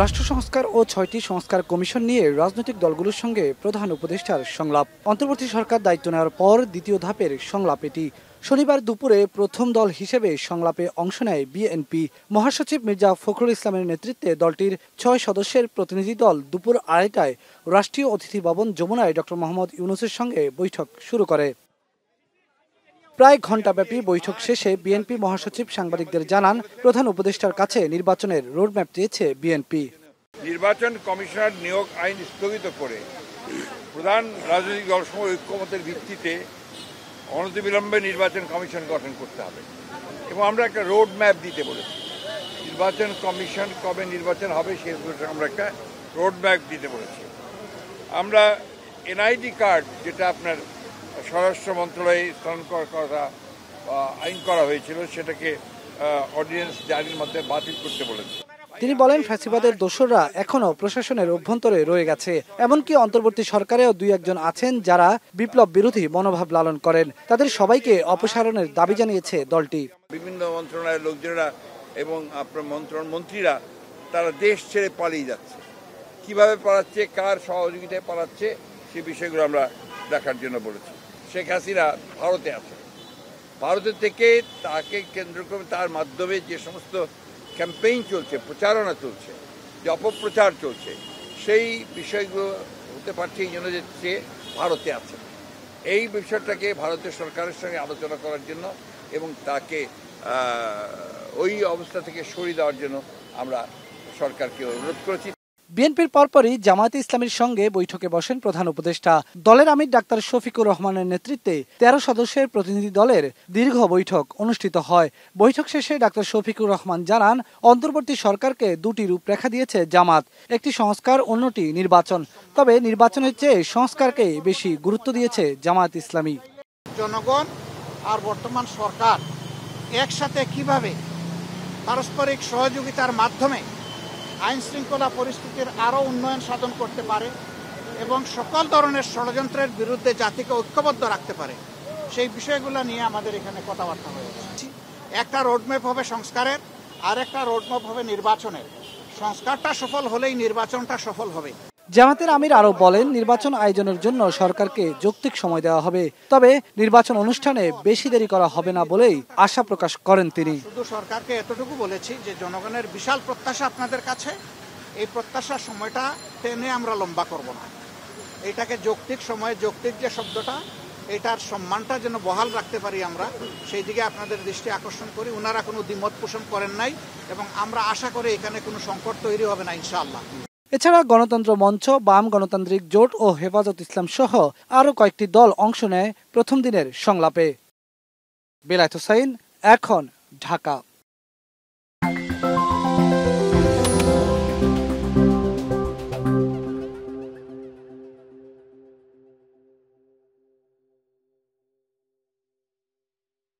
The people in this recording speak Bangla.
রাষ্ট্র সংস্কার ও ৬টি সংস্কার কমিশন নিয়ে রাজনৈতিক দলগুলোর সঙ্গে প্রধান উপদেষ্টার সংলাপ। অন্তর্বর্তী সরকার দায়িত্ব নেওয়ার পর দ্বিতীয় ধাপের সংলাপ এটি। শনিবার দুপুরে প্রথম দল হিসেবে সংলাপে অংশ নেয় বিএনপি। মহাসচিব মির্জা ফখরুল ইসলামের নেতৃত্বে দলটির ৬ সদস্যের প্রতিনিধি দল দুপুর ২:৩০টায় রাষ্ট্রীয় অতিথি ভবন যমুনায় ড মোহাম্মদ ইউনূসের সঙ্গে বৈঠক শুরু করে। প্রায় ঘণ্টাব্যাপী বৈঠক শেষে বিএনপি মহাসচিব সাংবাদিকদের জানান, প্রধান উপদেষ্টার কাছে নির্বাচনের রোডম্যাপ চেয়েছে বিএনপি। নির্বাচন কমিশনার নিয়োগ আইন স্থগিত করে প্রধান রাজনৈতিক দলসমূহ ঐক্যমতের ভিত্তিতে অনতিবিলম্বে নির্বাচন কমিশন গঠন করতে হবে এবং আমরা একটা রোড ম্যাপ দিতে বলেছি। নির্বাচন কমিশন কবে নির্বাচন হবে সে আমরা একটা রোড ম্যাপ দিতে বলেছি। আমরা এনআইডি কার্ড, যেটা আপনার স্বরাষ্ট্র মন্ত্রণালয়ে স্থানান্তর করা আইন করা হয়েছিল, সেটাকে অর্ডিন্যান্স জারির মধ্যে বাতিল করতে বলেছি। তিনি বলেন, ফ্যাসিবাদের দোসররা এখনো প্রশাসনের অভ্যন্তরে রয়ে গেছে। এমনকি অন্তর্বর্তী সরকারেও ২-১ জন আছেন যারা বিপ্লব বিরোধী মনোভাব লালন করেন। তাদের সবাইকে অপসারণের দাবি জানিয়েছে দলটি। বিভিন্ন মন্ত্রণালয়ের লোকজনেরা এবং আপনার মন্ত্রীরা তারা দেশ ছেড়ে পালিয়ে যাচ্ছে। কিভাবে পালাচ্ছে, কার সহযোগিতায় পালাচ্ছে, সে বিষয়গুলো আমরা দেখার জন্য বলেছি। শেখ হাসিনা ভারতে আছে, ভারতের থেকে তাকে কেন্দ্র করে তার মাধ্যমে যে সমস্ত ক্যাম্পেইন চলছে, প্রচারণা চলছে, যে অপপ্রচার চলছে, সেই বিষয়গুলো হতে পারছে এই জন্য যে সে ভারতে আছে। এই বিষয়টাকে ভারতের সরকারের সঙ্গে আলোচনা করার জন্য এবং তাকে ওই অবস্থা থেকে সরিয়ে দেওয়ার জন্য আমরা সরকারকে অনুরোধ করেছি। বিএনপির পরপরই জামায়াতে ইসলামীর সঙ্গে বৈঠকে বসেন প্রধান উপদেষ্টা। দলের আমির ডাক্তার শফিকুর রহমানের নেতৃত্বে ১৩ সদস্যের প্রতিনিধি দলের দীর্ঘ বৈঠক অনুষ্ঠিত হয়। বৈঠক শেষে ডাক্তার শফিকুর রহমান জানান, অন্তর্বর্তী সরকারকে দুটি রূপরেখা দিয়েছে জামাত, একটি সংস্কার, অন্যটি নির্বাচন। তবে নির্বাচনের চেয়ে সংস্কারকে বেশি গুরুত্ব দিয়েছে জামায়াত ইসলামী। জনগণ আর বর্তমান সরকার একসাথে কিভাবে পারস্পরিক সহযোগিতার মাধ্যমে আইন শৃঙ্খলা পরিস্থিতির আরও উন্নয়ন সাধন করতে পারে এবং সকল ধরনের ষড়যন্ত্রের বিরুদ্ধে জাতিকে ঐক্যবদ্ধ রাখতে পারে, সেই বিষয়গুলো নিয়ে আমাদের এখানে কথাবার্তা হয়েছে। একটা রোডম্যাপ হবে সংস্কারের, আর একটা রোডম্যাপ হবে নির্বাচনের। সংস্কারটা সফল হলেই নির্বাচনটা সফল হবে। জামাতের আমির আরও বলেন, নির্বাচন আয়োজনের জন্য সরকারকে যৌক্তিক সময় দেওয়া হবে, তবে নির্বাচন অনুষ্ঠানে বেশি দেরি করা হবে না বলেই আশা প্রকাশ করেন তিনি। শুধু সরকারকে এতটুকু বলেছি যে জনগণের বিশাল প্রত্যাশা আপনাদের কাছে, এই প্রত্যাশার সময়টা টেনে আমরা লম্বা করব না। এটাকে যৌক্তিক সময়ে, যৌক্তিক যে শব্দটা, এটার সম্মানটা যেন বহাল রাখতে পারি আমরা, সেই দিকে আপনাদের দৃষ্টি আকর্ষণ করি। ওনারা কোনো দ্বিমত পোষণ করেন নাই এবং আমরা আশা করি এখানে কোনো সংকট তৈরি হবে না ইনশাআল্লাহ। এছাড়া গণতন্ত্র মঞ্চ, বাম গণতান্ত্রিক জোট ও হেফাজত ইসলাম সহ আরও কয়েকটি দল অংশ নেয় প্রথম দিনের সংলাপে। বেলায়েত হোসাইন, এখন, ঢাকা।